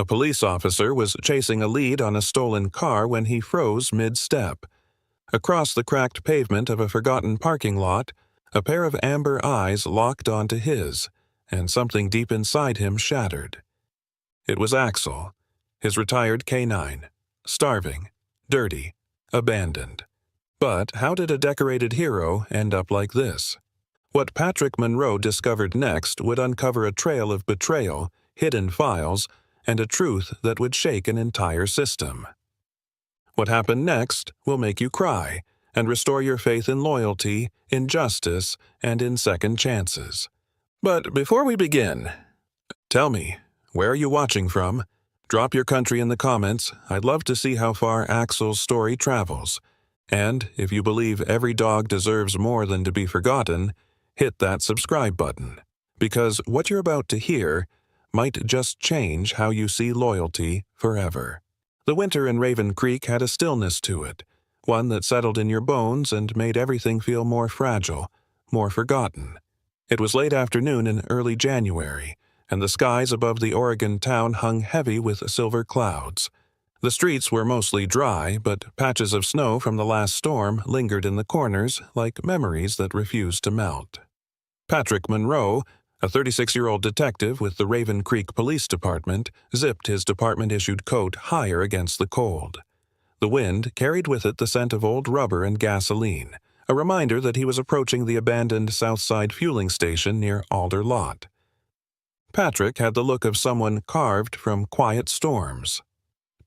A police officer was chasing a lead on a stolen car when he froze mid-step. Across the cracked pavement of a forgotten parking lot, a pair of amber eyes locked onto his, and something deep inside him shattered. It was Axel, his retired K-9, starving, dirty, abandoned. But how did a decorated hero end up like this? What Patrick Monroe discovered next would uncover a trail of betrayal, hidden files, and a truth that would shake an entire system. What happened next will make you cry and restore your faith in loyalty, in justice, and in second chances. But before we begin, tell me, where are you watching from? Drop your country in the comments. I'd love to see how far Axel's story travels. And if you believe every dog deserves more than to be forgotten, hit that subscribe button, because what you're about to hear might just change how you see loyalty forever. The winter in Raven Creek had a stillness to it, one that settled in your bones and made everything feel more fragile, more forgotten. It was late afternoon in early January, and the skies above the Oregon town hung heavy with silver clouds. The streets were mostly dry, but patches of snow from the last storm lingered in the corners like memories that refused to melt. Patrick Monroe, a 36-year-old detective with the Raven Creek Police Department, zipped his department-issued coat higher against the cold. The wind carried with it the scent of old rubber and gasoline, a reminder that he was approaching the abandoned Southside fueling station near Alder Lot. Patrick had the look of someone carved from quiet storms.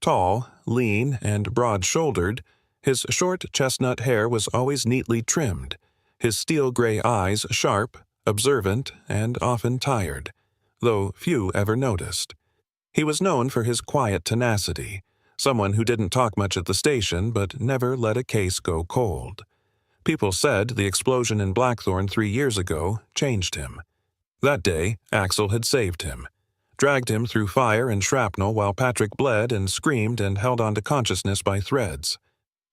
Tall, lean, and broad-shouldered, his short chestnut hair was always neatly trimmed, his steel-gray eyes sharp, observant, and often tired, though few ever noticed. He was known for his quiet tenacity, someone who didn't talk much at the station but never let a case go cold. People said the explosion in Blackthorn 3 years ago changed him. That day, Axel had saved him, dragged him through fire and shrapnel while Patrick bled and screamed and held on to consciousness by threads.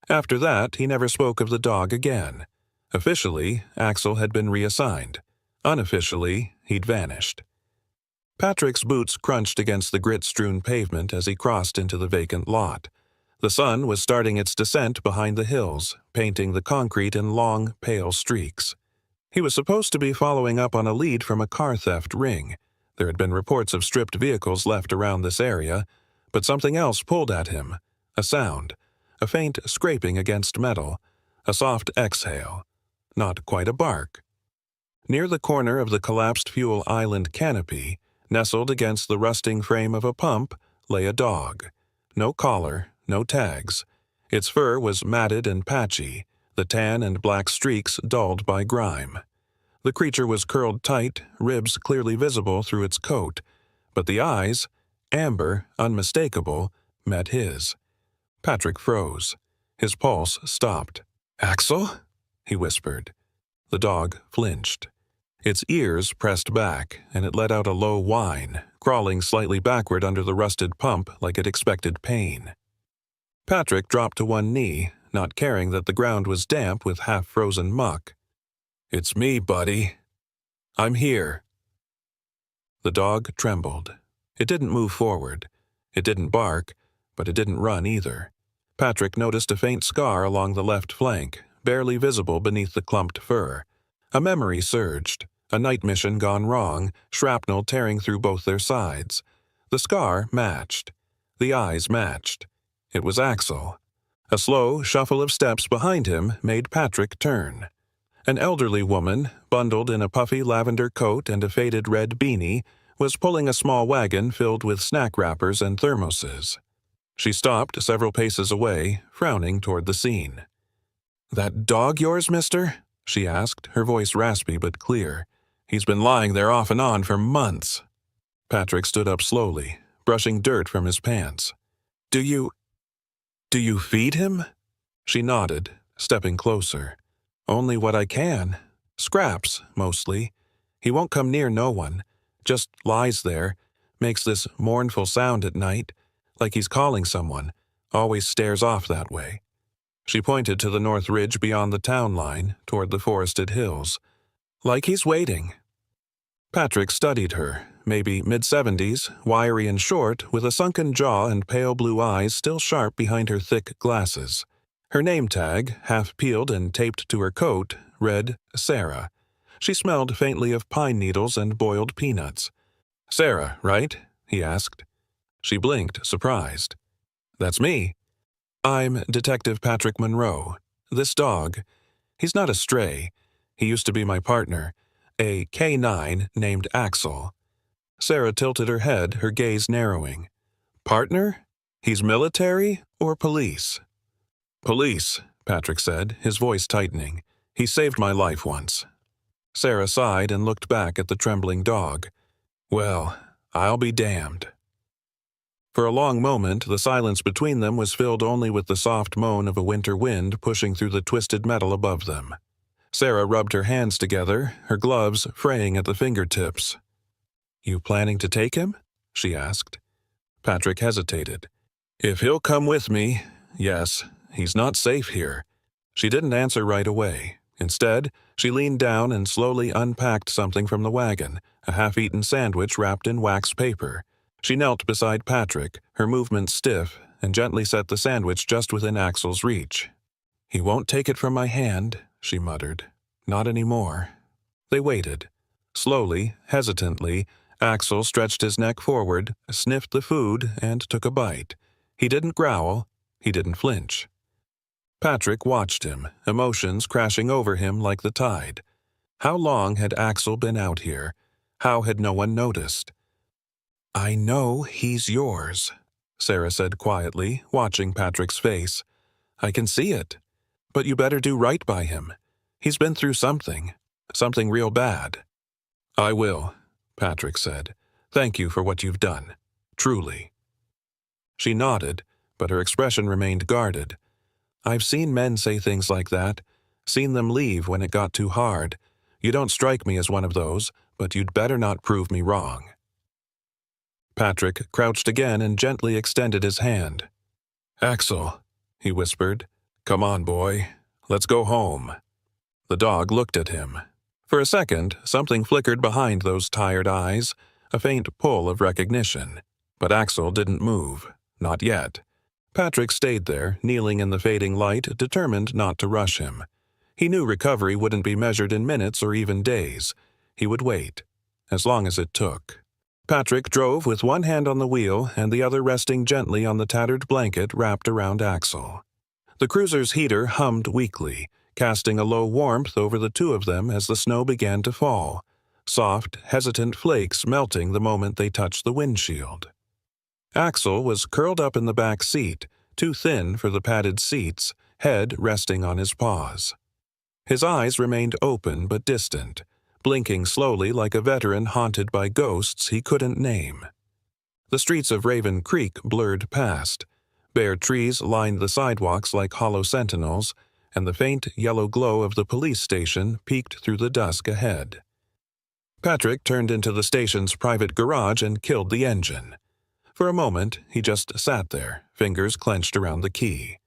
After that, he never spoke of the dog again. Officially, Axel had been reassigned. Unofficially, he'd vanished. Patrick's boots crunched against the grit-strewn pavement as he crossed into the vacant lot. The sun was starting its descent behind the hills, painting the concrete in long, pale streaks. He was supposed to be following up on a lead from a car theft ring. There had been reports of stripped vehicles left around this area, but something else pulled at him. A sound, a faint scraping against metal, a soft exhale. Not quite a bark. Near the corner of the collapsed fuel island canopy, nestled against the rusting frame of a pump, lay a dog. No collar, no tags. Its fur was matted and patchy, the tan and black streaks dulled by grime. The creature was curled tight, ribs clearly visible through its coat, but the eyes, amber, unmistakable, met his. Patrick froze. His pulse stopped. "Axel?" he whispered. The dog flinched. Its ears pressed back, and it let out a low whine, crawling slightly backward under the rusted pump like it expected pain. Patrick dropped to one knee, not caring that the ground was damp with half-frozen muck. "It's me, buddy. I'm here." The dog trembled. It didn't move forward. It didn't bark, but it didn't run either. Patrick noticed a faint scar along the left flank, barely visible beneath the clumped fur. A memory surged. A night mission gone wrong, shrapnel tearing through both their sides. The scar matched. The eyes matched. It was Axel. A slow shuffle of steps behind him made Patrick turn. An elderly woman, bundled in a puffy lavender coat and a faded red beanie, was pulling a small wagon filled with snack wrappers and thermoses. She stopped several paces away, frowning toward the scene. "That dog yours, mister?" she asked, her voice raspy but clear. "He's been lying there off and on for months." Patrick stood up slowly, brushing dirt from his pants. Do you feed him?" She nodded, stepping closer. "Only what I can. Scraps, mostly. He won't come near no one. Just lies there, makes this mournful sound at night, like he's calling someone, always stares off that way." She pointed to the north ridge beyond the town line, toward the forested hills. "Like he's waiting." Patrick studied her, maybe mid-70s, wiry and short, with a sunken jaw and pale blue eyes still sharp behind her thick glasses. Her name tag, half peeled and taped to her coat, read Sarah. She smelled faintly of pine needles and boiled peanuts. "Sarah, right?" he asked. She blinked, surprised. "That's me. I'm Detective Patrick Monroe. This dog, he's not a stray. He used to be my partner, a K9 named Axel." Sarah tilted her head, her gaze narrowing. "Partner? He's military or police?" "Police," Patrick said, his voice tightening. "He saved my life once." Sarah sighed and looked back at the trembling dog. "Well, I'll be damned." For a long moment, the silence between them was filled only with the soft moan of a winter wind pushing through the twisted metal above them. Sarah rubbed her hands together, her gloves fraying at the fingertips. "You planning to take him?" she asked. Patrick hesitated. "If he'll come with me, yes. He's not safe here." She didn't answer right away. Instead, she leaned down and slowly unpacked something from the wagon, a half-eaten sandwich wrapped in wax paper. She knelt beside Patrick, her movements stiff, and gently set the sandwich just within Axel's reach. "He won't take it from my hand," she muttered. "Not anymore." They waited. Slowly, hesitantly, Axel stretched his neck forward, sniffed the food, and took a bite. He didn't growl. He didn't flinch. Patrick watched him, emotions crashing over him like the tide. How long had Axel been out here? How had no one noticed? "I know he's yours," Sarah said quietly, watching Patrick's face. "I can see it. But you better do right by him. He's been through something real bad." "I will," Patrick said. "Thank you for what you've done. Truly." She nodded, but her expression remained guarded. "I've seen men say things like that, seen them leave when it got too hard. You don't strike me as one of those, but you'd better not prove me wrong." Patrick crouched again and gently extended his hand. "Axel," he whispered. "Come on, boy. Let's go home." The dog looked at him. For a second, something flickered behind those tired eyes, a faint pull of recognition. But Axel didn't move. Not yet. Patrick stayed there, kneeling in the fading light, determined not to rush him. He knew recovery wouldn't be measured in minutes or even days. He would wait, as long as it took. Patrick drove with one hand on the wheel and the other resting gently on the tattered blanket wrapped around Axel. The cruiser's heater hummed weakly, casting a low warmth over the two of them as the snow began to fall, soft, hesitant flakes melting the moment they touched the windshield. Axel was curled up in the back seat, too thin for the padded seats, head resting on his paws. His eyes remained open but distant, blinking slowly like a veteran haunted by ghosts he couldn't name. The streets of Raven Creek blurred past. Bare trees lined the sidewalks like hollow sentinels, and the faint yellow glow of the police station peeked through the dusk ahead. Patrick turned into the station's private garage and killed the engine. For a moment, he just sat there, fingers clenched around the key.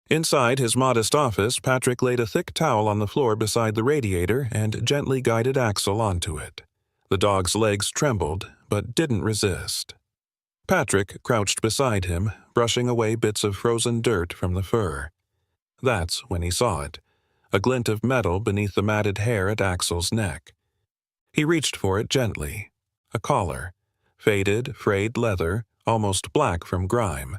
Inside his modest office, Patrick laid a thick towel on the floor beside the radiator and gently guided Axel onto it. The dog's legs trembled, but didn't resist. Patrick crouched beside him, brushing away bits of frozen dirt from the fur. That's when he saw it, a glint of metal beneath the matted hair at Axel's neck. He reached for it gently. A collar. Faded, frayed leather, almost black from grime.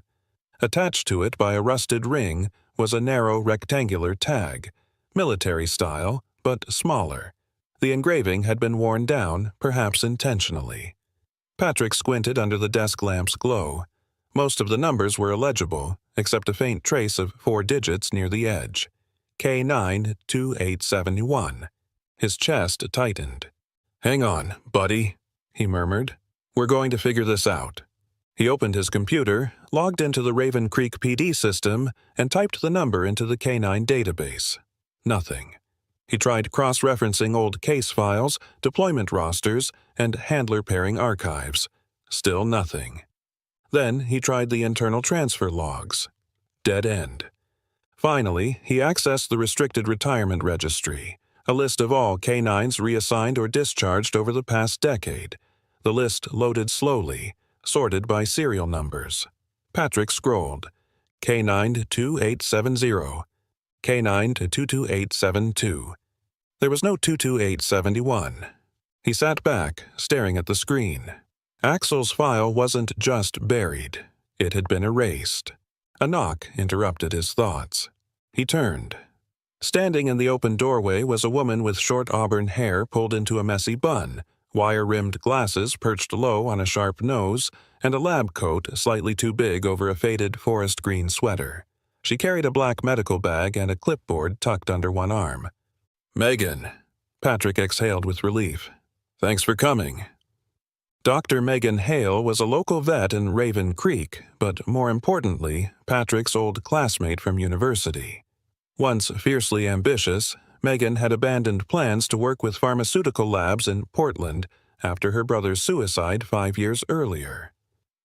Attached to it by a rusted ring was a narrow rectangular tag, military style, but smaller. The engraving had been worn down, perhaps intentionally. Patrick squinted under the desk lamp's glow. Most of the numbers were illegible, except a faint trace of 4 digits near the edge. K92871. His chest tightened. "Hang on, buddy," he murmured. "We're going to figure this out." He opened his computer, logged into the Raven Creek PD system, and typed the number into the K9 database. Nothing. He tried cross-referencing old case files, deployment rosters, and handler pairing archives. Still nothing. Then he tried the internal transfer logs. Dead end. Finally, he accessed the restricted retirement registry, a list of all K9s reassigned or discharged over the past decade. The list loaded slowly, sorted by serial numbers. Patrick scrolled. K9 to 2870. K9 to 22872. There was no 22871. He sat back, staring at the screen. Axel's file wasn't just buried. It had been erased. A knock interrupted his thoughts. He turned. Standing in the open doorway was a woman with short auburn hair pulled into a messy bun, wire-rimmed glasses perched low on a sharp nose, and a lab coat slightly too big over a faded forest green sweater. She carried a black medical bag and a clipboard tucked under one arm. "Megan," Patrick exhaled with relief. "Thanks for coming." Dr. Megan Hale was a local vet in Raven Creek, but more importantly, Patrick's old classmate from university. Once fiercely ambitious, Megan had abandoned plans to work with pharmaceutical labs in Portland after her brother's suicide 5 years earlier.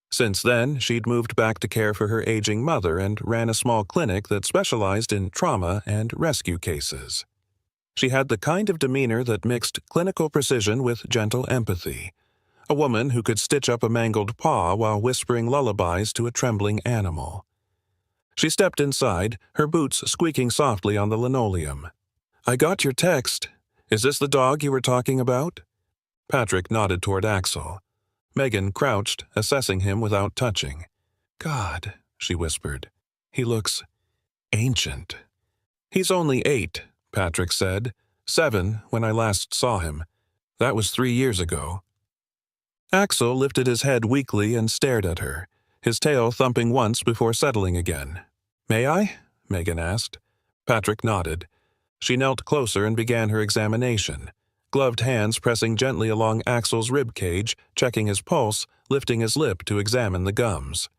Since then, she'd moved back to care for her aging mother and ran a small clinic that specialized in trauma and rescue cases. She had the kind of demeanor that mixed clinical precision with gentle empathy. A woman who could stitch up a mangled paw while whispering lullabies to a trembling animal. She stepped inside, her boots squeaking softly on the linoleum. "I got your text. Is this the dog you were talking about?" Patrick nodded toward Axel. Megan crouched, assessing him without touching. "God," she whispered. "He looks ancient." "He's only 8, Patrick said. 7 when I last saw him. That was 3 years ago." Axel lifted his head weakly and stared at her, his tail thumping once before settling again. "May I?" Megan asked. Patrick nodded. She knelt closer and began her examination, gloved hands pressing gently along Axel's rib cage, checking his pulse, lifting his lip to examine the gums.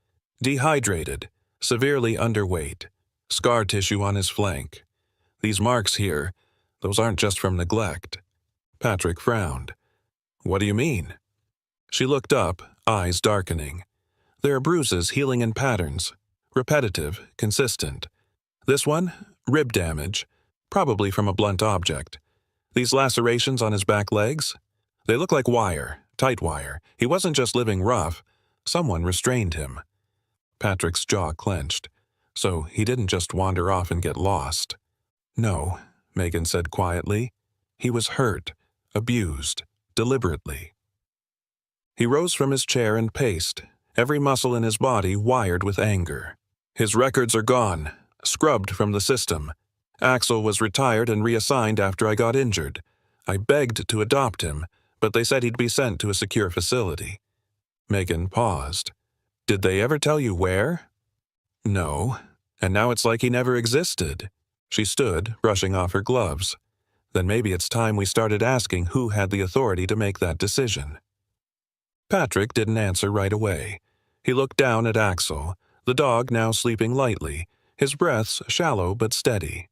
Dehydrated, severely underweight, scar tissue on his flank. "These marks here, those aren't just from neglect." Patrick frowned. "What do you mean?" She looked up, eyes darkening. "There are bruises healing in patterns. Repetitive, consistent. This one, rib damage, probably from a blunt object. These lacerations on his back legs? They look like wire, tight wire. He wasn't just living rough. Someone restrained him." Patrick's jaw clenched. So he didn't just wander off and get lost. "No," Megan said quietly. "He was hurt, abused, deliberately." He rose from his chair and paced, every muscle in his body wired with anger. "His records are gone, scrubbed from the system. Axel was retired and reassigned after I got injured. I begged to adopt him, but they said he'd be sent to a secure facility." Megan paused. "Did they ever tell you where?" "No, and now it's like he never existed." She stood, brushing off her gloves. "Then maybe it's time we started asking who had the authority to make that decision." Patrick didn't answer right away. He looked down at Axel, the dog now sleeping lightly, his breaths shallow but steady.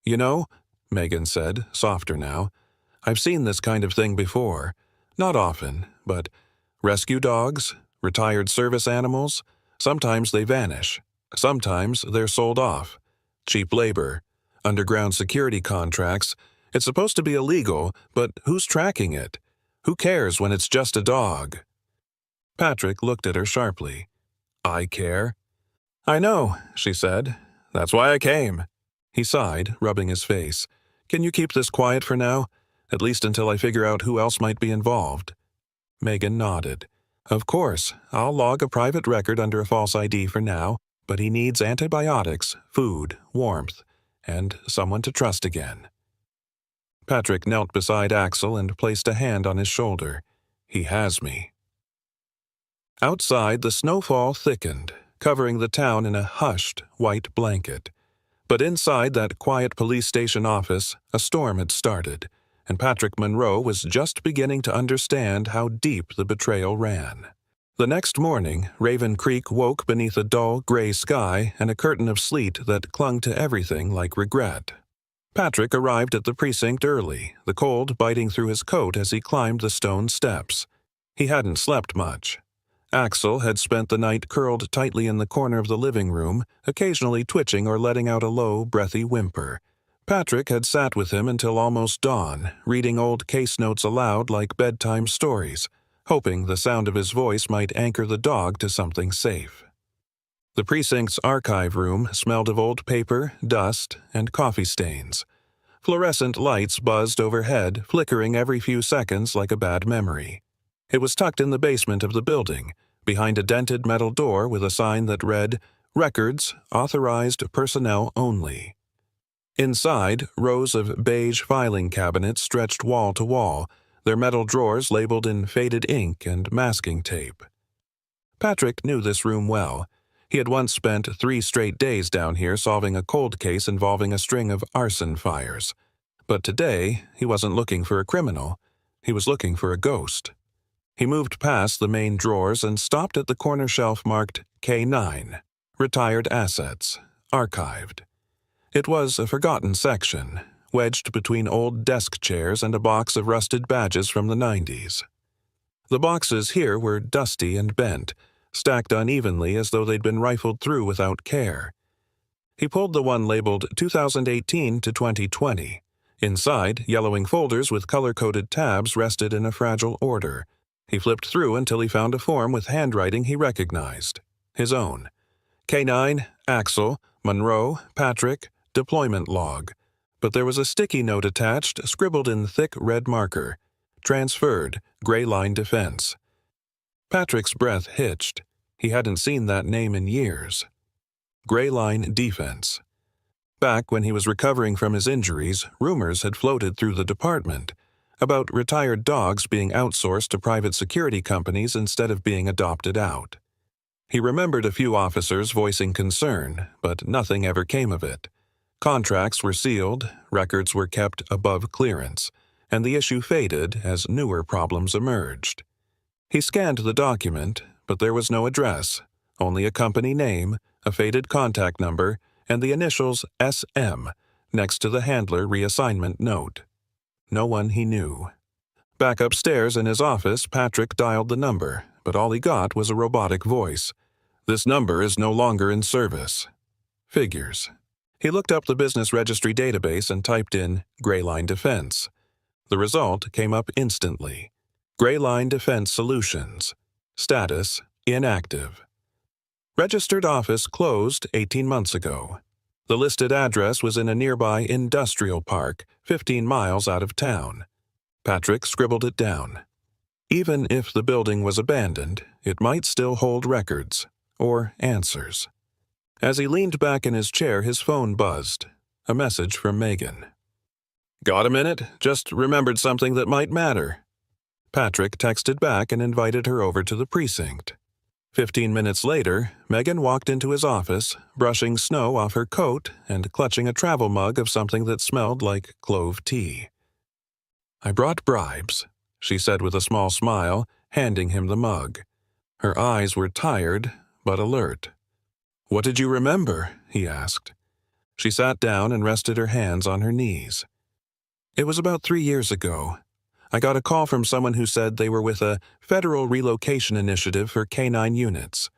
"You know," Megan said, softer now, "I've seen this kind of thing before. Not often, but rescue dogs, retired service animals, sometimes they vanish. Sometimes they're sold off. Cheap labor, underground security contracts. It's supposed to be illegal, but who's tracking it? Who cares when it's just a dog?" Patrick looked at her sharply. "I care." "I know," she said. "That's why I came." He sighed, rubbing his face. "Can you keep this quiet for now? At least until I figure out who else might be involved." Megan nodded. "Of course, I'll log a private record under a false ID for now, but he needs antibiotics, food, warmth, and someone to trust again." Patrick knelt beside Axel and placed a hand on his shoulder. "He has me." Outside, the snowfall thickened, covering the town in a hushed, white blanket. But inside that quiet police station office, a storm had started, and Patrick Monroe was just beginning to understand how deep the betrayal ran. The next morning, Raven Creek woke beneath a dull, gray sky and a curtain of sleet that clung to everything like regret. Patrick arrived at the precinct early, the cold biting through his coat as he climbed the stone steps. He hadn't slept much. Axel had spent the night curled tightly in the corner of the living room, occasionally twitching or letting out a low, breathy whimper. Patrick had sat with him until almost dawn, reading old case notes aloud like bedtime stories, hoping the sound of his voice might anchor the dog to something safe. The precinct's archive room smelled of old paper, dust, and coffee stains. Fluorescent lights buzzed overhead, flickering every few seconds like a bad memory. It was tucked in the basement of the building, behind a dented metal door with a sign that read, "Records, Authorized Personnel Only." Inside, rows of beige filing cabinets stretched wall to wall, their metal drawers labeled in faded ink and masking tape. Patrick knew this room well. He had once spent 3 straight days down here solving a cold case involving a string of arson fires. But today, he wasn't looking for a criminal. He was looking for a ghost. He moved past the main drawers and stopped at the corner shelf marked K9, Retired Assets, Archived. It was a forgotten section, wedged between old desk chairs and a box of rusted badges from the 90s. The boxes here were dusty and bent, stacked unevenly as though they'd been rifled through without care. He pulled the one labeled 2018 to 2020. Inside, yellowing folders with color-coded tabs rested in a fragile order. He flipped through until he found a form with handwriting he recognized. His own. K9, Axel, Monroe, Patrick, deployment log. But there was a sticky note attached, scribbled in thick red marker. Transferred, Gray Line Defense. Patrick's breath hitched. He hadn't seen that name in years. Gray Line Defense. Back when he was recovering from his injuries, rumors had floated through the department about retired dogs being outsourced to private security companies instead of being adopted out. He remembered a few officers voicing concern, but nothing ever came of it. Contracts were sealed, records were kept above clearance, and the issue faded as newer problems emerged. He scanned the document, but there was no address, only a company name, a faded contact number, and the initials SM next to the handler reassignment note. No one he knew. Back upstairs in his office, Patrick dialed the number, but all he got was a robotic voice. "This number is no longer in service." Figures. He looked up the business registry database and typed in Gray Line Defense. The result came up instantly. Gray Line Defense Solutions. Status: inactive. Registered office closed 18 months ago. The listed address was in a nearby industrial park, 15 miles out of town. Patrick scribbled it down. Even if the building was abandoned, it might still hold records, or answers. As he leaned back in his chair, his phone buzzed. A message from Megan. "Got a minute? Just remembered something that might matter." Patrick texted back and invited her over to the precinct. 15 minutes later, Megan walked into his office, brushing snow off her coat and clutching a travel mug of something that smelled like clove tea. "I brought bribes," she said with a small smile, handing him the mug. Her eyes were tired, but alert. "What did you remember?" he asked. She sat down and rested her hands on her knees. "It was about 3 years ago. I got a call from someone who said they were with a federal relocation initiative for canine units.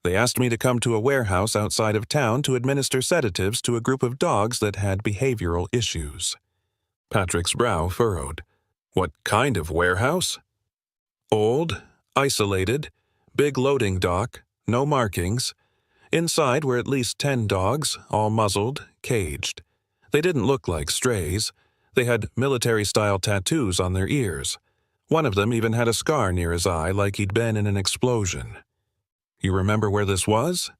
They asked me to come to a warehouse outside of town to administer sedatives to a group of dogs that had behavioral issues." Patrick's brow furrowed. "What kind of warehouse?" "Old, isolated, big loading dock, no markings. Inside were at least 10 dogs, all muzzled, caged. They didn't look like strays. They had military-style tattoos on their ears. One of them even had a scar near his eye like he'd been in an explosion." "You remember where this was?"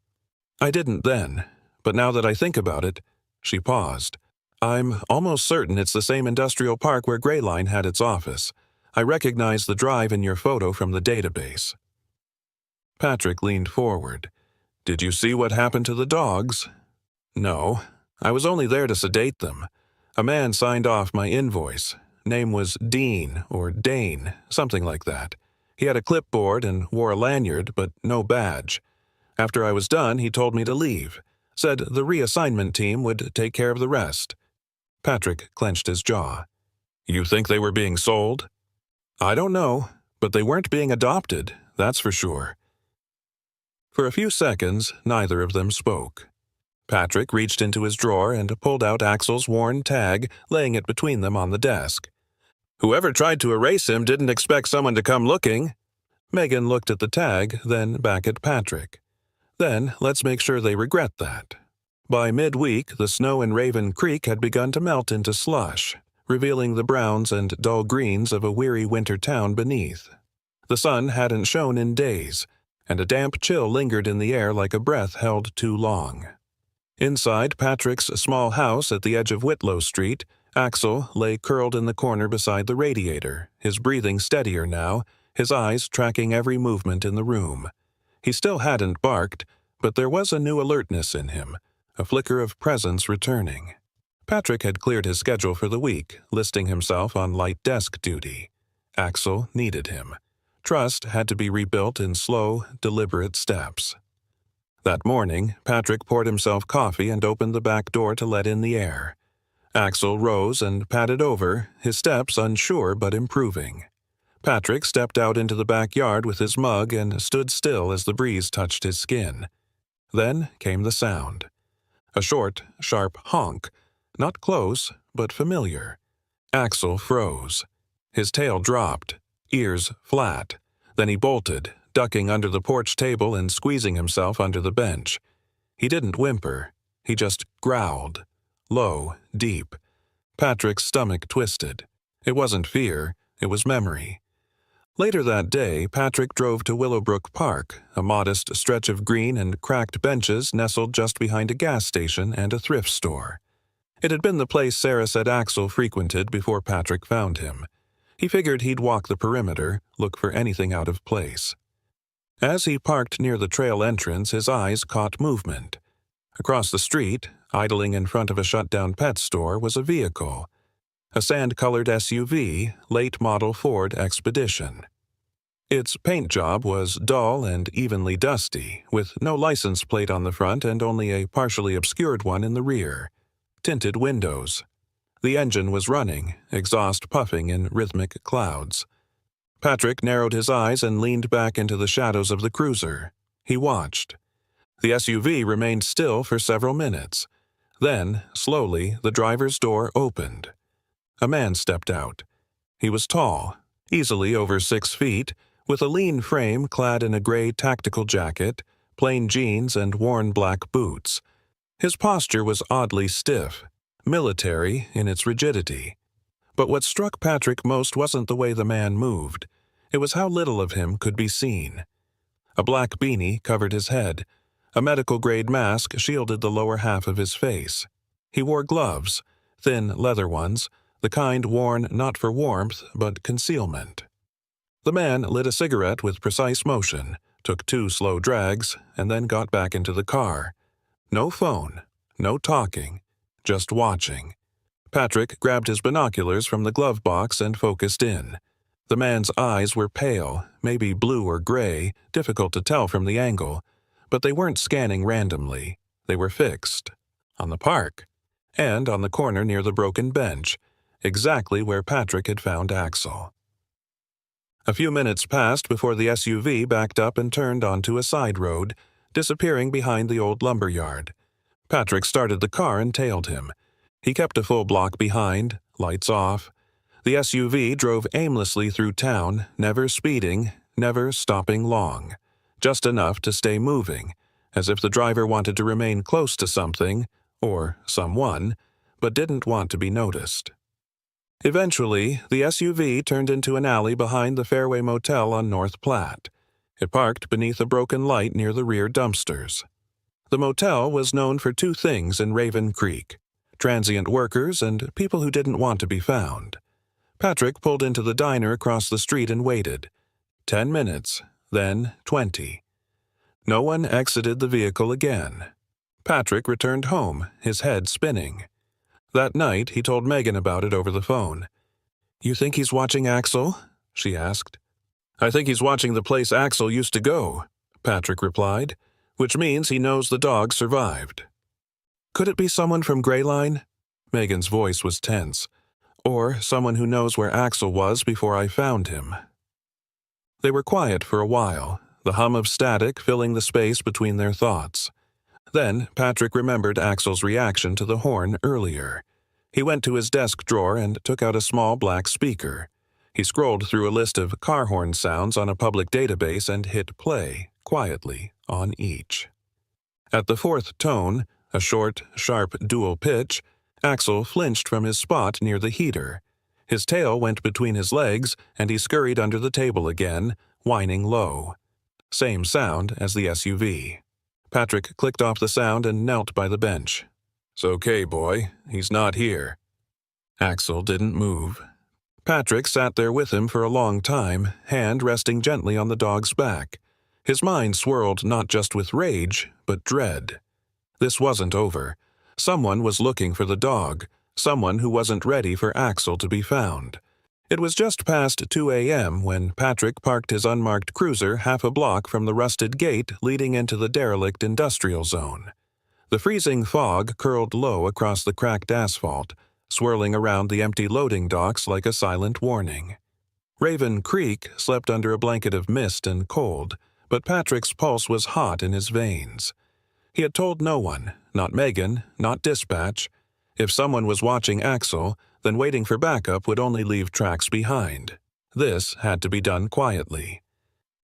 "I didn't then, but now that I think about it," she paused. "I'm almost certain it's the same industrial park where Gray Line had its office. I recognize the drive in your photo from the database." Patrick leaned forward. "Did you see what happened to the dogs?" "No. I was only there to sedate them. A man signed off my invoice. Name was Dean or Dane, something like that. He had a clipboard and wore a lanyard, but no badge. After I was done, he told me to leave. Said the reassignment team would take care of the rest." Patrick clenched his jaw. "You think they were being sold?" "I don't know, but they weren't being adopted, that's for sure." For a few seconds, neither of them spoke. Patrick reached into his drawer and pulled out Axel's worn tag, laying it between them on the desk. "Whoever tried to erase him didn't expect someone to come looking," Megan looked at the tag, then back at Patrick. Then, let's make sure they regret that. By midweek, the snow in Raven Creek had begun to melt into slush, revealing the browns and dull greens of a weary winter town beneath. The sun hadn't shone in days, and a damp chill lingered in the air like a breath held too long. Inside Patrick's small house at the edge of Whitlow Street, Axel lay curled in the corner beside the radiator, his breathing steadier now, his eyes tracking every movement in the room. He still hadn't barked, but there was a new alertness in him, a flicker of presence returning. Patrick had cleared his schedule for the week, listing himself on light desk duty. Axel needed him. Trust had to be rebuilt in slow, deliberate steps. That morning, Patrick poured himself coffee and opened the back door to let in the air. Axel rose and padded over, his steps unsure but improving. Patrick stepped out into the backyard with his mug and stood still as the breeze touched his skin. Then came the sound. A short, sharp honk, not close, but familiar. Axel froze. His tail dropped, ears flat. Then he bolted, ducking under the porch table and squeezing himself under the bench. He didn't whimper. He just growled. Low, deep. Patrick's stomach twisted. It wasn't fear, it was memory. Later that day, Patrick drove to Willowbrook Park, a modest stretch of green and cracked benches nestled just behind a gas station and a thrift store. It had been the place Sarah said Axel frequented before Patrick found him. He figured he'd walk the perimeter, look for anything out of place. As he parked near the trail entrance, his eyes caught movement. Across the street, idling in front of a shut-down pet store, was a vehicle. A sand-colored SUV, late-model Ford Expedition. Its paint job was dull and evenly dusty, with no license plate on the front and only a partially obscured one in the rear. Tinted windows. The engine was running, exhaust puffing in rhythmic clouds. Patrick narrowed his eyes and leaned back into the shadows of the cruiser. He watched. The SUV remained still for several minutes. Then, slowly, the driver's door opened. A man stepped out. He was tall, easily over 6 feet, with a lean frame clad in a gray tactical jacket, plain jeans, and worn black boots. His posture was oddly stiff, military in its rigidity. But what struck Patrick most wasn't the way the man moved. It was how little of him could be seen. A black beanie covered his head. A medical-grade mask shielded the lower half of his face. He wore gloves, thin leather ones, the kind worn not for warmth but concealment. The man lit a cigarette with precise motion, took 2 slow drags, and then got back into the car. No phone, no talking, just watching. Patrick grabbed his binoculars from the glove box and focused in. The man's eyes were pale, maybe blue or gray, difficult to tell from the angle, but they weren't scanning randomly. They were fixed. On the park. And on the corner near the broken bench, exactly where Patrick had found Axel. A few minutes passed before the SUV backed up and turned onto a side road, disappearing behind the old lumber yard. Patrick started the car and tailed him. He kept a full block behind, lights off. The SUV drove aimlessly through town, never speeding, never stopping long. Just enough to stay moving, as if the driver wanted to remain close to something, or someone, but didn't want to be noticed. Eventually, the SUV turned into an alley behind the Fairway Motel on North Platte. It parked beneath a broken light near the rear dumpsters. The motel was known for 2 things in Raven Creek: transient workers and people who didn't want to be found. Patrick pulled into the diner across the street and waited. 10 minutes, then 20. No one exited the vehicle again. Patrick returned home, his head spinning. That night, he told Megan about it over the phone. "You think he's watching Axel?" she asked. "I think he's watching the place Axel used to go," Patrick replied, "which means he knows the dog survived." "Could it be someone from Grayline?" Megan's voice was tense. "Or someone who knows where Axel was before I found him." They were quiet for a while, the hum of static filling the space between their thoughts. Then Patrick remembered Axel's reaction to the horn earlier. He went to his desk drawer and took out a small black speaker. He scrolled through a list of car horn sounds on a public database and hit play, quietly, on each. At the fourth tone, a short, sharp dual pitch, Axel flinched from his spot near the heater. His tail went between his legs, and he scurried under the table again, whining low. Same sound as the SUV. Patrick clicked off the sound and knelt by the bench. "It's okay, boy. He's not here." Axel didn't move. Patrick sat there with him for a long time, hand resting gently on the dog's back. His mind swirled not just with rage, but dread. This wasn't over. Someone was looking for the dog, someone who wasn't ready for Axel to be found. It was just past 2 a.m. when Patrick parked his unmarked cruiser half a block from the rusted gate leading into the derelict industrial zone. The freezing fog curled low across the cracked asphalt, swirling around the empty loading docks like a silent warning. Raven Creek slept under a blanket of mist and cold, but Patrick's pulse was hot in his veins. He had told no one, not Megan, not dispatch. If someone was watching Axel, then waiting for backup would only leave tracks behind. This had to be done quietly.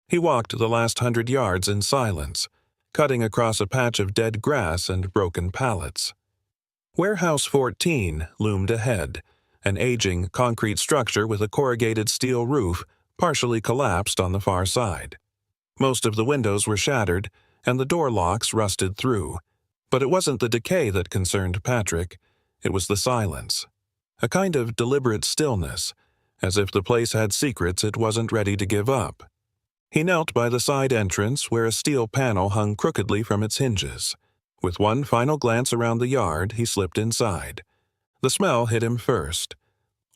He walked the last 100 yards in silence, cutting across a patch of dead grass and broken pallets. Warehouse 14 loomed ahead, an aging concrete structure with a corrugated steel roof partially collapsed on the far side. Most of the windows were shattered, and the door locks rusted through. But it wasn't the decay that concerned Patrick. It was the silence. A kind of deliberate stillness, as if the place had secrets it wasn't ready to give up. He knelt by the side entrance where a steel panel hung crookedly from its hinges. With one final glance around the yard, he slipped inside. The smell hit him first.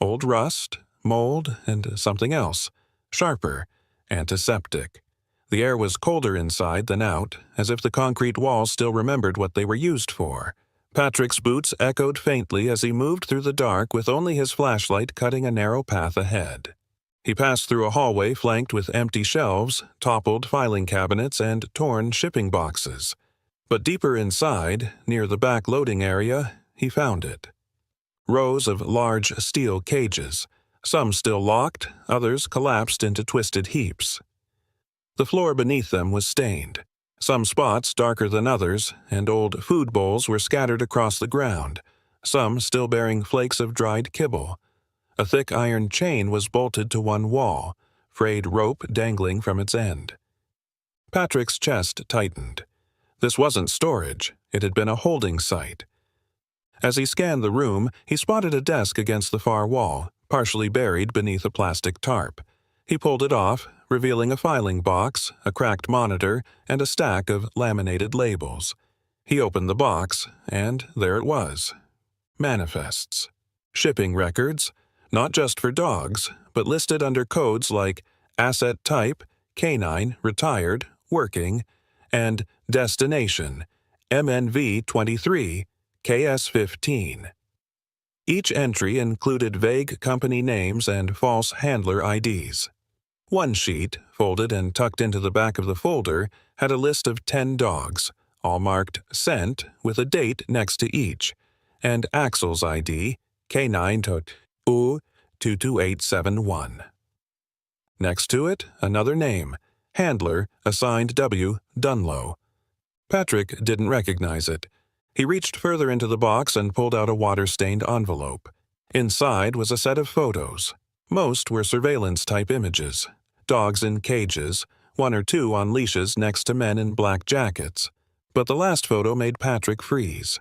Old rust, mold, and something else. Sharper, antiseptic. The air was colder inside than out, as if the concrete walls still remembered what they were used for. Patrick's boots echoed faintly as he moved through the dark with only his flashlight cutting a narrow path ahead. He passed through a hallway flanked with empty shelves, toppled filing cabinets, and torn shipping boxes. But deeper inside, near the back loading area, he found it. Rows of large steel cages, some still locked, others collapsed into twisted heaps. The floor beneath them was stained, some spots darker than others, and old food bowls were scattered across the ground, some still bearing flakes of dried kibble. A thick iron chain was bolted to one wall, frayed rope dangling from its end. Patrick's chest tightened. This wasn't storage, it had been a holding site. As he scanned the room, he spotted a desk against the far wall, partially buried beneath a plastic tarp. He pulled it off, revealing a filing box, a cracked monitor, and a stack of laminated labels. He opened the box, and there it was. Manifests. Shipping records, not just for dogs, but listed under codes like Asset Type, Canine, Retired, Working, and Destination, MNV-23, KS-15. Each entry included vague company names and false handler IDs. One sheet, folded and tucked into the back of the folder, had a list of 10 dogs, all marked Sent with a date next to each, and Axel's ID, K9-U-22871. Next to it, another name, Handler, assigned W. Dunlow. Patrick didn't recognize it. He reached further into the box and pulled out a water-stained envelope. Inside was a set of photos. Most were surveillance-type images. Dogs in cages, one or two on leashes next to men in black jackets. But the last photo made Patrick freeze.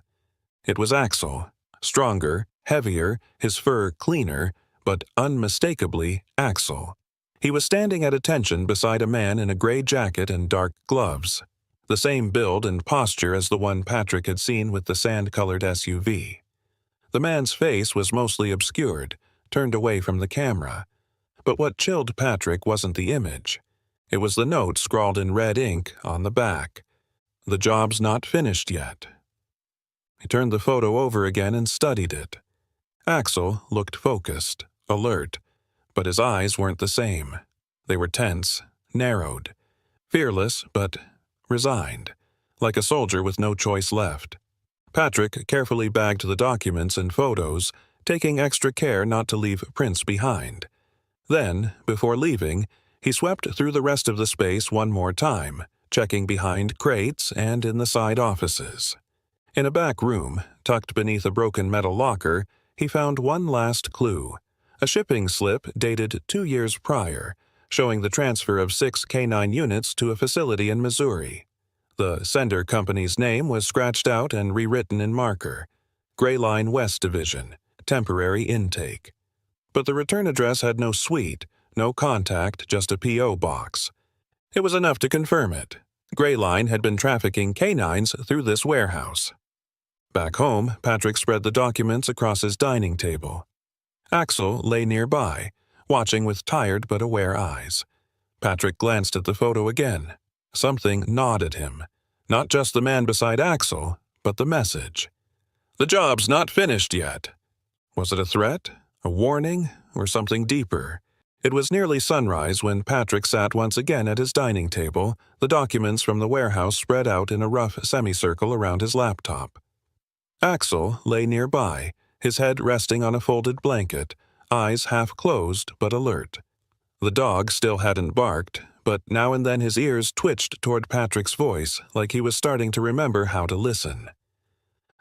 It was Axel. Stronger, heavier, his fur cleaner, but unmistakably Axel. He was standing at attention beside a man in a gray jacket and dark gloves. The same build and posture as the one Patrick had seen with the sand-colored SUV. The man's face was mostly obscured, turned away from the camera. But what chilled Patrick wasn't the image. It was the note scrawled in red ink on the back. The job's not finished yet. He turned the photo over again and studied it. Axel looked focused, alert, but his eyes weren't the same. They were tense, narrowed, fearless, but resigned, like a soldier with no choice left. Patrick carefully bagged the documents and photos, taking extra care not to leave prints behind. Then, before leaving, he swept through the rest of the space one more time, checking behind crates and in the side offices. In a back room, tucked beneath a broken metal locker, he found one last clue, a shipping slip dated 2 years prior, showing the transfer of 6 K-9 units to a facility in Missouri. The sender company's name was scratched out and rewritten in marker, Gray Line West Division, temporary intake. But the return address had no suite, no contact, just a P.O. box. It was enough to confirm it. Gray Line had been trafficking K-9s through this warehouse. Back home, Patrick spread the documents across his dining table. Axel lay nearby, watching with tired but aware eyes. Patrick glanced at the photo again. Something gnawed at him. Not just the man beside Axel, but the message. "The job's not finished yet." Was it a threat, a warning, or something deeper? It was nearly sunrise when Patrick sat once again at his dining table, the documents from the warehouse spread out in a rough semicircle around his laptop. Axel lay nearby, his head resting on a folded blanket, eyes half closed but alert. The dog still hadn't barked, but now and then his ears twitched toward Patrick's voice like he was starting to remember how to listen.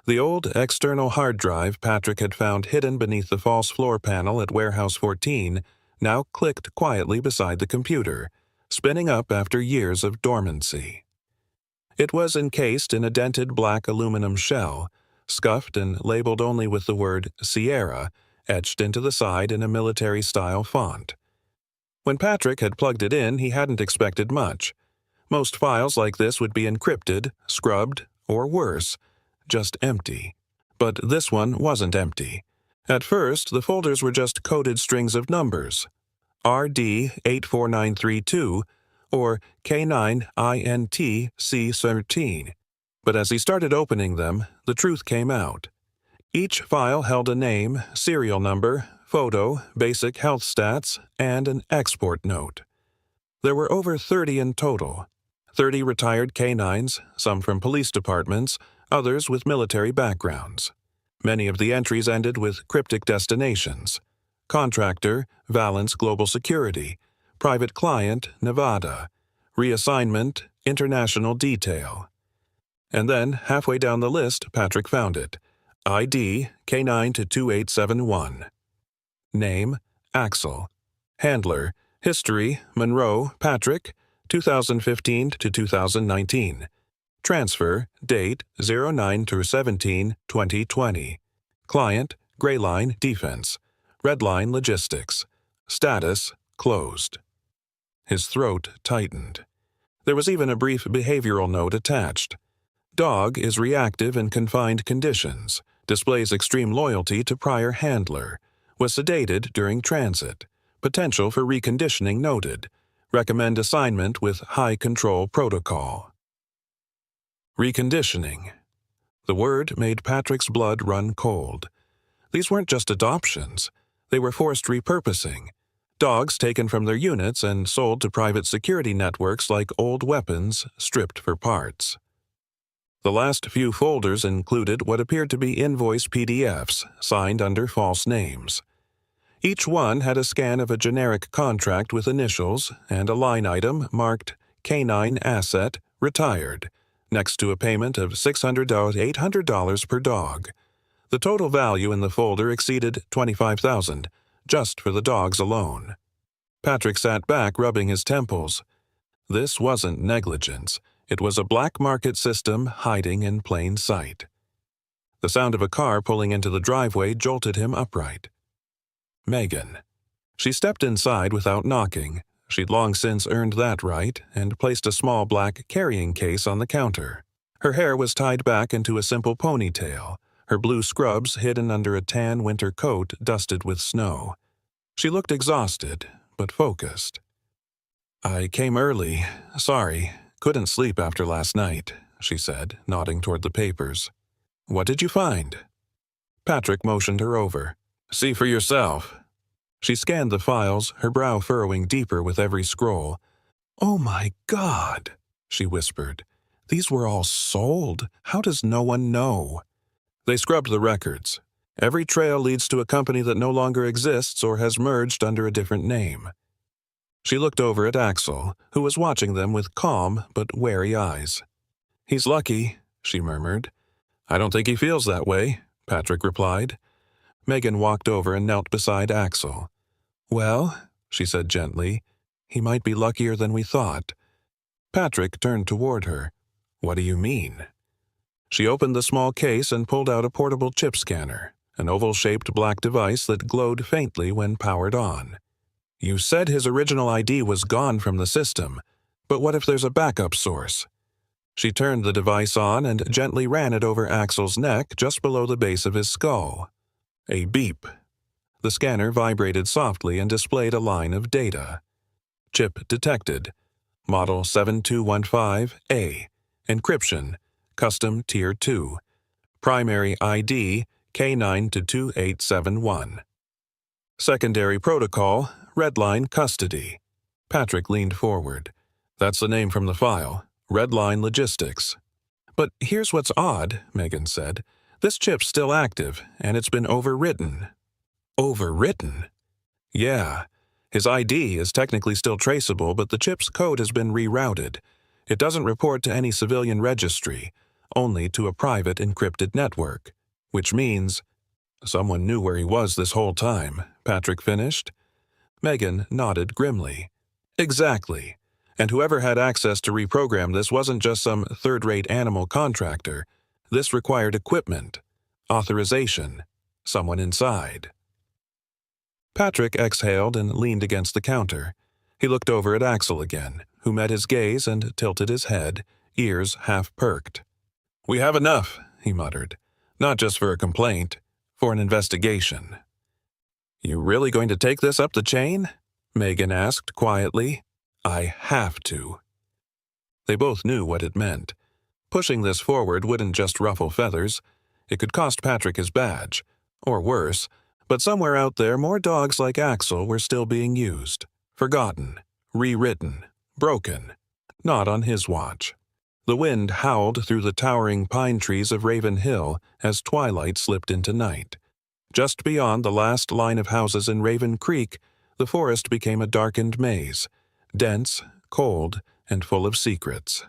The old external hard drive Patrick had found hidden beneath the false floor panel at Warehouse 14 now clicked quietly beside the computer, spinning up after years of dormancy. It was encased in a dented black aluminum shell, scuffed and labeled only with the word Sierra etched into the side in a military-style font. When Patrick had plugged it in, he hadn't expected much. Most files like this would be encrypted, scrubbed, or worse, just empty. But this one wasn't empty. At first, the folders were just coded strings of numbers, RD84932 or K9INTC13. But as he started opening them, the truth came out. Each file held a name, serial number, photo, basic health stats, and an export note. There were over 30 in total. 30 retired K-9s, some from police departments, others with military backgrounds. Many of the entries ended with cryptic destinations. Contractor, Valence Global Security. Private client, Nevada. Reassignment, International Detail. And then, halfway down the list, Patrick found it. ID, K9 to 2871. Name, Axel. Handler, History, Monroe, Patrick, 2015 to 2019. Transfer, date, 09/17/2020. Client, Gray Line Defense. Red Line Logistics. Status, closed. His throat tightened. There was even a brief behavioral note attached. Dog is reactive in confined conditions, displays extreme loyalty to prior handler, was sedated during transit, potential for reconditioning noted, recommend assignment with high control protocol. Reconditioning. The word made Patrick's blood run cold. These weren't just adoptions, they were forced repurposing. Dogs taken from their units and sold to private security networks like old weapons, stripped for parts. The last few folders included what appeared to be invoice PDFs, signed under false names. Each one had a scan of a generic contract with initials and a line item marked K-9 Asset, Retired, next to a payment of $800 per dog. The total value in the folder exceeded $25,000, just for the dogs alone. Patrick sat back, rubbing his temples. This wasn't negligence. It was a black market system hiding in plain sight. The sound of a car pulling into the driveway jolted him upright. Megan. She stepped inside without knocking. She'd long since earned that right and placed a small black carrying case on the counter. Her hair was tied back into a simple ponytail, her blue scrubs hidden under a tan winter coat dusted with snow. She looked exhausted, but focused. "I came early. Sorry. Couldn't sleep after last night," she said, nodding toward the papers. "What did you find?" Patrick motioned her over. "See for yourself." She scanned the files, her brow furrowing deeper with every scroll. "Oh my God," she whispered. "These were all sold. How does no one know?" They scrubbed the records. Every trail leads to a company that no longer exists or has merged under a different name. She looked over at Axel, who was watching them with calm but wary eyes. "He's lucky," she murmured. "I don't think he feels that way," Patrick replied. Megan walked over and knelt beside Axel. "Well," she said gently, "he might be luckier than we thought." Patrick turned toward her. "What do you mean?" She opened the small case and pulled out a portable chip scanner, an oval-shaped black device that glowed faintly when powered on. "You said his original ID was gone from the system, but what if there's a backup source?" She turned the device on and gently ran it over Axel's neck just below the base of his skull. A beep. The scanner vibrated softly and displayed a line of data. Chip detected. Model 7215A. Encryption. Custom Tier 2. Primary ID K9-2871. Secondary protocol, Redline Custody. Patrick leaned forward. "That's the name from the file. Redline Logistics." "But here's what's odd," Megan said. "This chip's still active, and it's been overwritten." "Overwritten?" "Yeah. His ID is technically still traceable, but the chip's code has been rerouted. It doesn't report to any civilian registry, only to a private encrypted network. Which means—" "Someone knew where he was this whole time," Patrick finished. Megan nodded grimly. "Exactly. And whoever had access to reprogram this wasn't just some third-rate animal contractor. This required equipment, authorization, someone inside." Patrick exhaled and leaned against the counter. He looked over at Axel again, who met his gaze and tilted his head, ears half perked. "We have enough," he muttered. "Not just for a complaint, for an investigation." "You really going to take this up the chain?" Megan asked quietly. "I have to." They both knew what it meant. Pushing this forward wouldn't just ruffle feathers. It could cost Patrick his badge, or worse, but somewhere out there more dogs like Axel were still being used, forgotten, rewritten, broken. Not on his watch. The wind howled through the towering pine trees of Raven Hill as twilight slipped into night. Just beyond the last line of houses in Raven Creek, the forest became a darkened maze, dense, cold, and full of secrets.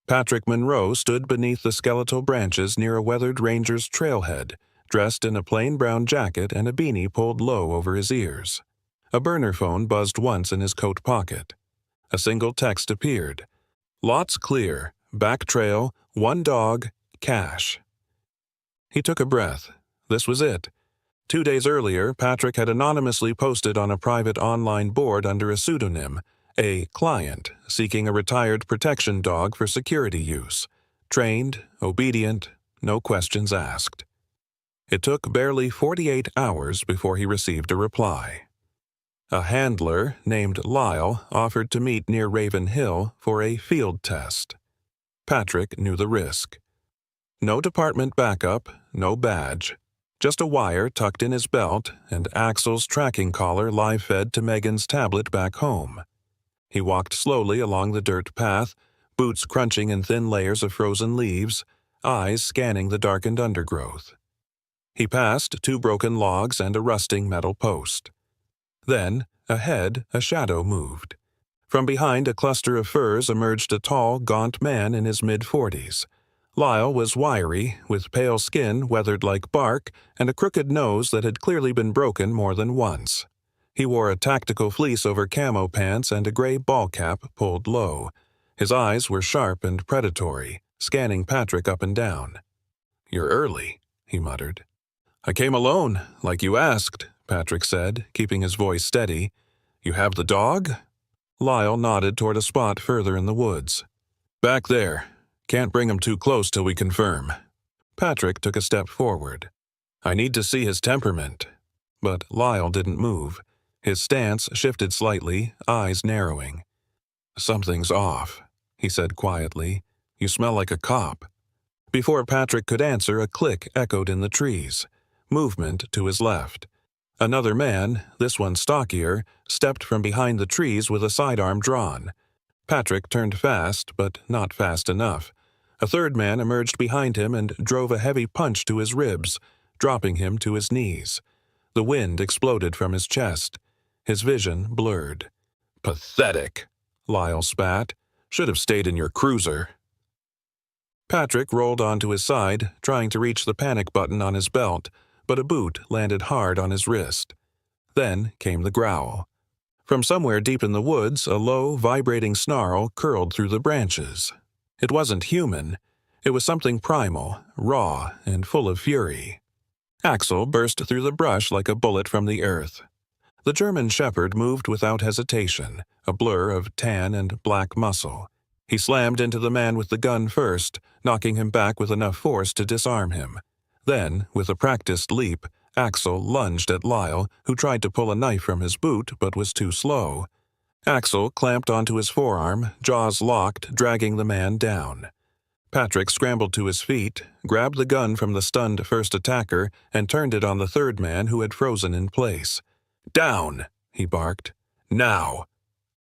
Patrick Monroe stood beneath the skeletal branches near a weathered ranger's trailhead, dressed in a plain brown jacket and a beanie pulled low over his ears. A burner phone buzzed once in his coat pocket. A single text appeared. "Lots clear. Back trail. 1 dog. Cash." He took a breath. This was it. 2 days earlier, Patrick had anonymously posted on a private online board under a pseudonym, a client seeking a retired protection dog for security use. Trained, obedient, no questions asked. It took barely 48 hours before he received a reply. A handler named Lyle offered to meet near Raven Hill for a field test. Patrick knew the risk. No department backup, no badge. Just a wire tucked in his belt and Axel's tracking collar live-fed to Megan's tablet back home. He walked slowly along the dirt path, boots crunching in thin layers of frozen leaves, eyes scanning the darkened undergrowth. He passed 2 broken logs and a rusting metal post. Then, ahead, a shadow moved. From behind a cluster of firs emerged a tall, gaunt man in his mid-40s. Lyle was wiry, with pale skin weathered like bark and a crooked nose that had clearly been broken more than once. He wore a tactical fleece over camo pants and a gray ball cap pulled low. His eyes were sharp and predatory, scanning Patrick up and down. "You're early," he muttered. "I came alone, like you asked," Patrick said, keeping his voice steady. "You have the dog?" Lyle nodded toward a spot further in the woods. "Back there. Can't bring him too close till we confirm." Patrick took a step forward. "I need to see his temperament." But Lyle didn't move. His stance shifted slightly, eyes narrowing. "Something's off," he said quietly. "You smell like a cop." Before Patrick could answer, a click echoed in the trees. Movement to his left. Another man, this one stockier, stepped from behind the trees with a sidearm drawn. Patrick turned fast, but not fast enough. A third man emerged behind him and drove a heavy punch to his ribs. dropping him to his knees. The wind exploded from his chest. His vision blurred. "Pathetic," Lyle spat. "Should have stayed in your cruiser." Patrick rolled onto his side, trying to reach the panic button on his belt, but a boot landed hard on his wrist. Then came the growl. From somewhere deep in the woods, a low, vibrating snarl curled through the branches. It wasn't human. It was something primal, raw, and full of fury. Axel burst through the brush like a bullet from the earth. The German shepherd moved without hesitation, a blur of tan and black muscle. He slammed into the man with the gun first, knocking him back with enough force to disarm him. Then, with a practiced leap, Axel lunged at Lyle, who tried to pull a knife from his boot but was too slow. Axel clamped onto his forearm, jaws locked, dragging the man down. Patrick scrambled to his feet, grabbed the gun from the stunned first attacker, and turned it on the third man who had frozen in place. "Down!" he barked. "Now!"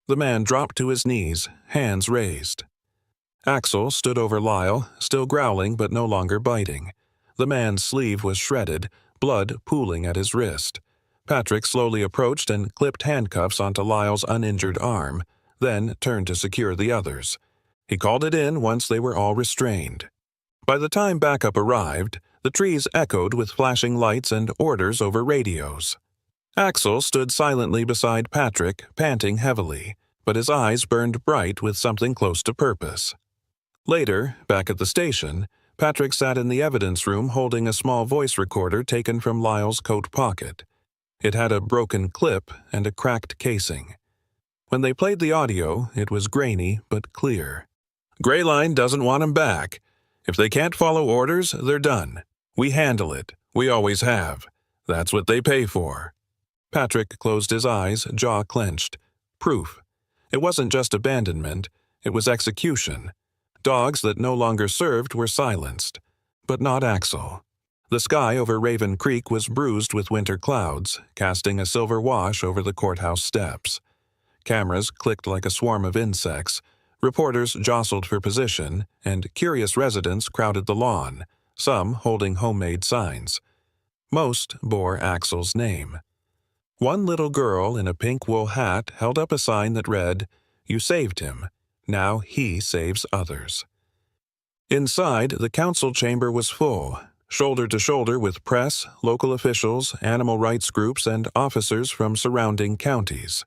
The man dropped to his knees, hands raised. Axel stood over Lyle, still growling but no longer biting. The man's sleeve was shredded, blood pooling at his wrist. Patrick slowly approached and clipped handcuffs onto Lyle's uninjured arm, then turned to secure the others. He called it in once they were all restrained. By the time backup arrived, the trees echoed with flashing lights and orders over radios. Axel stood silently beside Patrick, panting heavily, but his eyes burned bright with something close to purpose. Later, back at the station, Patrick sat in the evidence room holding a small voice recorder taken from Lyle's coat pocket. It had a broken clip and a cracked casing. When they played the audio, it was grainy but clear. "Greyline doesn't want 'em back. If they can't follow orders, they're done. We handle it. We always have. That's what they pay for." Patrick closed his eyes, jaw clenched. Proof. It wasn't just abandonment, it was execution. Dogs that no longer served were silenced. But not Axel. The sky over Raven Creek was bruised with winter clouds, casting a silver wash over the courthouse steps. Cameras clicked like a swarm of insects. Reporters jostled for position, and curious residents crowded the lawn, some holding homemade signs. Most bore Axel's name. One little girl in a pink wool hat held up a sign that read, "You saved him. Now he saves others." Inside, the council chamber was full, shoulder to shoulder with press, local officials, animal rights groups, and officers from surrounding counties.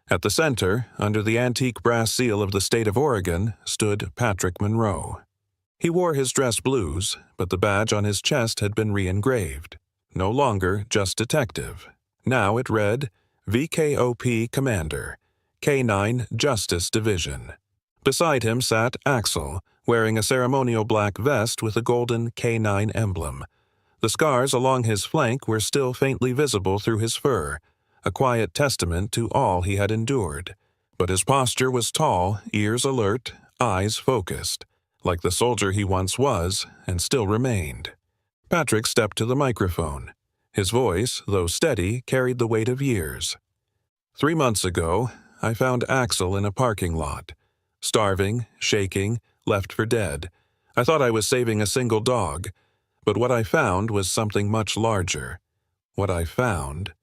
At the center, under the antique brass seal of the state of Oregon, stood Patrick Monroe. He wore his dress blues, but the badge on his chest had been re-engraved. No longer just detective. Now it read, VKOP Commander, K9 Justice Division. Beside him sat Axel, wearing a ceremonial black vest with a golden K9 emblem. The scars along his flank were still faintly visible through his fur, a quiet testament to all he had endured. But his posture was tall, ears alert, eyes focused, like the soldier he once was and still remained. Patrick stepped to the microphone. His voice, though steady, carried the weight of years. 3 months ago, I found Axel in a parking lot. Starving, shaking, left for dead. I thought I was saving a single dog, but what I found was something much larger. What I found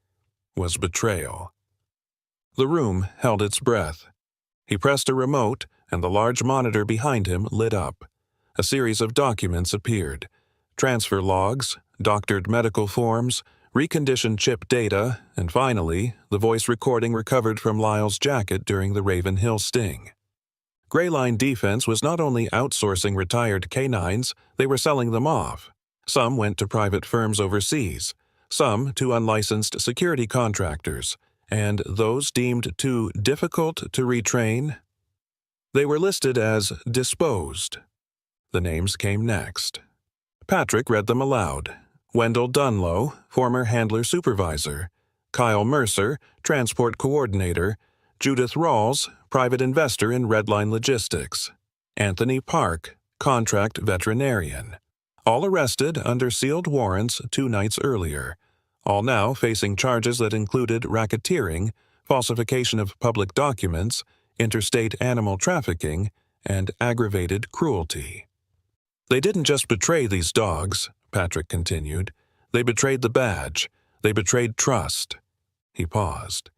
was betrayal. The room held its breath. He pressed a remote, and the large monitor behind him lit up. A series of documents appeared. Transfer logs, doctored medical forms, reconditioned chip data, and finally, the voice recording recovered from Lyle's jacket during the Raven Hill sting. Greyline Defense was not only outsourcing retired canines, they were selling them off. Some went to private firms overseas, some to unlicensed security contractors, and those deemed too difficult to retrain, they were listed as disposed. The names came next. Patrick read them aloud. Wendell Dunlow, former handler supervisor. Kyle Mercer, transport coordinator. Judith Rawls, private investor in Redline Logistics. Anthony Park, contract veterinarian. All arrested under sealed warrants 2 nights earlier. All now facing charges that included racketeering, falsification of public documents, interstate animal trafficking, and aggravated cruelty. They didn't just betray these dogs, Patrick continued. They betrayed the badge. They betrayed trust. He paused.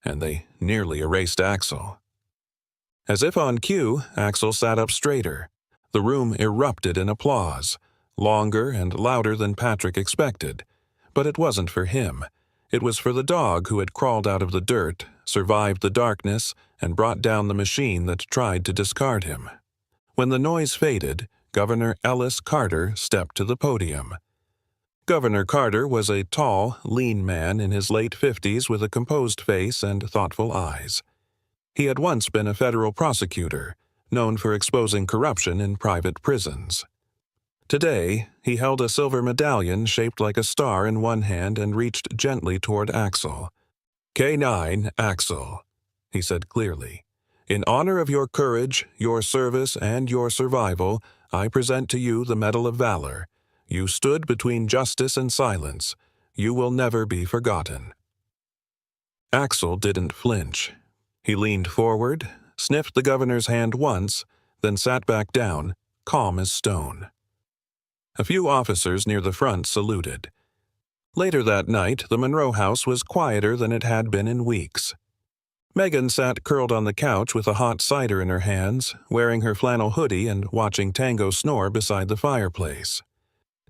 And they nearly erased Axel. As if on cue, Axel sat up straighter. The room erupted in applause, longer and louder than Patrick expected. But it wasn't for him. It was for the dog who had crawled out of the dirt, survived the darkness, and brought down the machine that tried to discard him. When the noise faded, Governor Ellis Carter stepped to the podium. Governor Carter was a tall, lean man in his late 50s with a composed face and thoughtful eyes. He had once been a federal prosecutor, known for exposing corruption in private prisons. Today, he held a silver medallion shaped like a star in one hand and reached gently toward Axel. "K9 Axel," he said clearly. "In honor of your courage, your service, and your survival, I present to you the Medal of Valor. You stood between justice and silence. You will never be forgotten." Axel didn't flinch. He leaned forward, sniffed the governor's hand once, then sat back down, calm as stone. A few officers near the front saluted. Later that night, the Monroe house was quieter than it had been in weeks. Megan sat curled on the couch with a hot cider in her hands, wearing her flannel hoodie and watching Tango snore beside the fireplace.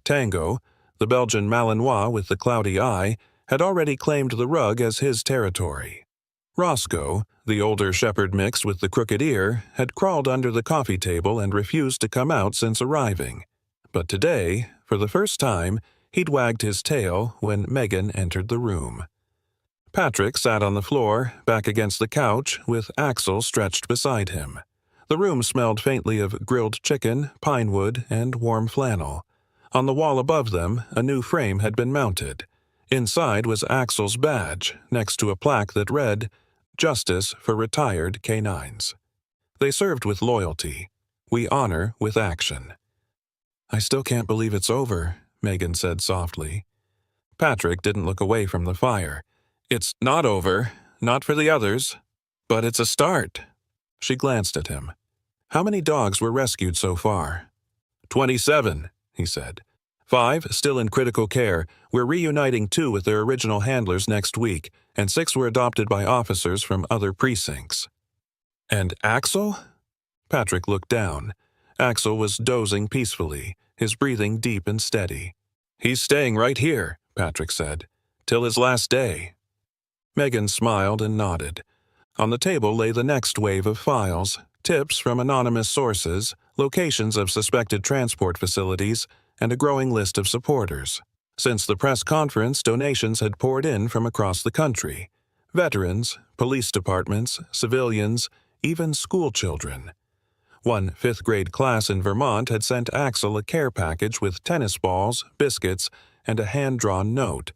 Tango, the Belgian Malinois with the cloudy eye, had already claimed the rug as his territory. Roscoe, the older shepherd mix with the crooked ear, had crawled under the coffee table and refused to come out since arriving. But today, for the first time, he'd wagged his tail when Megan entered the room. Patrick sat on the floor, back against the couch, with Axel stretched beside him. The room smelled faintly of grilled chicken, pine wood, and warm flannel. On the wall above them, a new frame had been mounted. Inside was Axel's badge, next to a plaque that read, "Justice for Retired Canines." They served with loyalty. We honor with action. "I still can't believe it's over," Megan said softly. Patrick didn't look away from the fire. "It's not over, not for the others, but it's a start." She glanced at him. "How many dogs were rescued so far?" 27, he said. 5 still in critical care. We're reuniting 2 with their original handlers next week, and 6 were adopted by officers from other precincts." "And Axel?" Patrick looked down. Axel was dozing peacefully, his breathing deep and steady. "He's staying right here," Patrick said, "till his last day." Megan smiled and nodded. On the table lay the next wave of files, tips from anonymous sources, locations of suspected transport facilities, and a growing list of supporters. Since the press conference, donations had poured in from across the country. Veterans, police departments, civilians, even school children. One 5th-grade class in Vermont had sent Axel a care package with tennis balls, biscuits, and a hand-drawn note.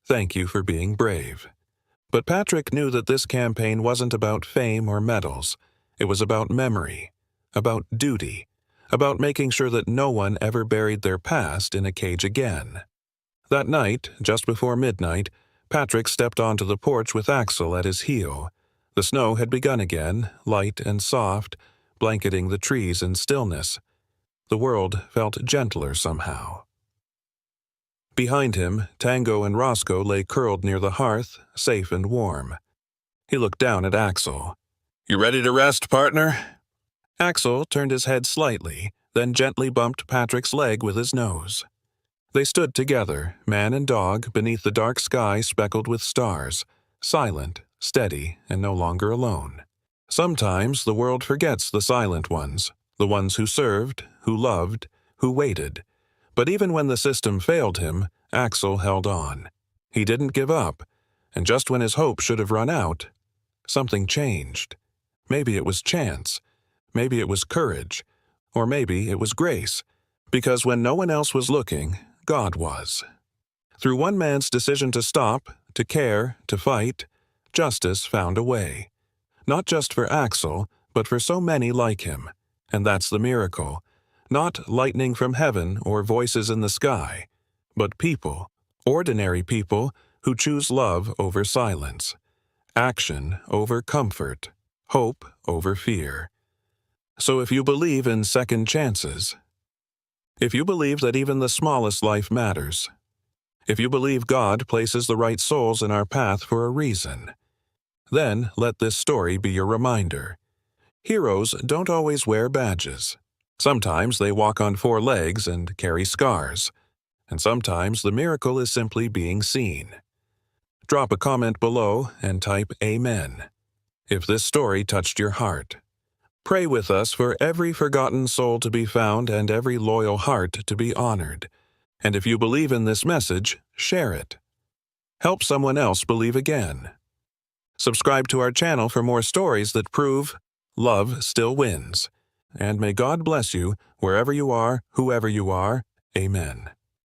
"Thank you for being brave." But Patrick knew that this campaign wasn't about fame or medals. It was about memory, about duty, about making sure that no one ever buried their past in a cage again. That night, just before midnight, Patrick stepped onto the porch with Axel at his heel. The snow had begun again, light and soft, blanketing the trees in stillness. The world felt gentler somehow. Behind him, Tango and Roscoe lay curled near the hearth, safe and warm. He looked down at Axel. "You ready to rest, partner?" Axel turned his head slightly, then gently bumped Patrick's leg with his nose. They stood together, man and dog, beneath the dark sky speckled with stars, silent, steady, and no longer alone. Sometimes the world forgets the silent ones, the ones who served, who loved, who waited. But even when the system failed him, Axel held on. He didn't give up, and just when his hope should have run out, something changed. Maybe it was chance, maybe it was courage, or maybe it was grace, because when no one else was looking, God was. Through one man's decision to stop, to care, to fight, justice found a way. Not just for Axel, but for so many like him. And that's the miracle. Not lightning from heaven or voices in the sky, but people, ordinary people, who choose love over silence, action over comfort, hope over fear. So if you believe in second chances, if you believe that even the smallest life matters, if you believe God places the right souls in our path for a reason, then let this story be your reminder. Heroes don't always wear badges. Sometimes they walk on 4 legs and carry scars, and sometimes the miracle is simply being seen. Drop a comment below and type Amen if this story touched your heart. Pray with us for every forgotten soul to be found and every loyal heart to be honored. And if you believe in this message, share it. Help someone else believe again. Subscribe to our channel for more stories that prove love still wins. And may God bless you wherever you are, whoever you are. Amen.